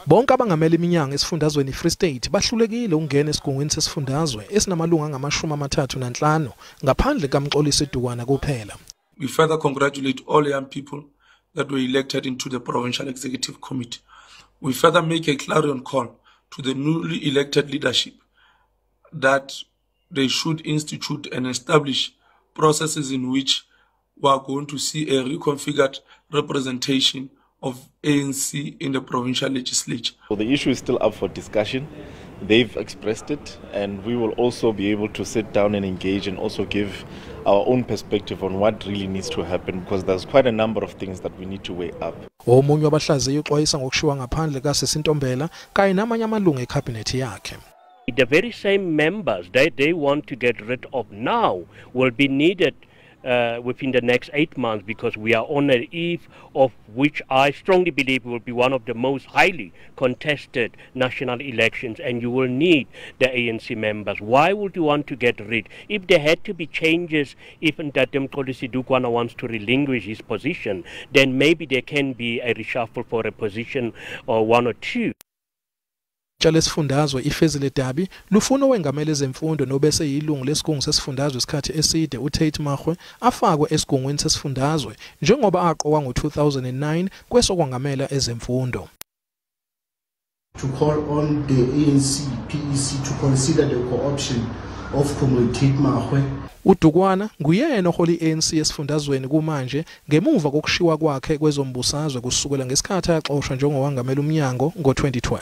Bonke abangamele iminyango esifundazweni Free State bahlulekile ukungena esigungwini sesifundazwe esinamalunga angama-35 ngaphandle kaMxolisi Dukwana kuphela. We further congratulate all young people that were elected into the Provincial Executive Committee. We further make a clarion call to the newly elected leadership that they should institute and establish processes in which we are going to see a reconfigured representation of ANC in the provincial legislature. So the issue is still up for discussion. They've expressed it, and we will also be able to sit down and engage and also give our own perspective on what really needs to happen, because there's quite a number of things that we need to weigh up. Omunye wabahlaziyi uxwayisa ngokushiywa ngaphandle kaSisi kanye namanye amalungu eCabinet yakhe. The very same members that they want to get rid of now will be needed within the next 8 months, because we are on the eve of which I strongly believe will be one of the most highly contested national elections, and you will need the ANC members. Why would you want to get rid? If there had to be changes, even that uMxolisi Dukwana wants to relinquish his position, then maybe there can be a reshuffle for a position or one or two. Lesifundazwe ifezile dabi lufuna owengamele ezemfundo nobese yilungu lesigungu sesifundazwe isikhathi eside uTate Mahwe afakwe esigungwini sesifundazwe njengoba aqokwa ngo-2009 kwesokwangamela ezemfundo. To call on the ANC PEC to consider the co-option of Comrade Tate Mahwe. uDukwana nguyena oholi ANC esifundazweni kumanje ngemuva kokushiwa kwakhe kwezombusazwe kusukela ngesikhathi axoshwa njengowangamela umnyango ngo-2012.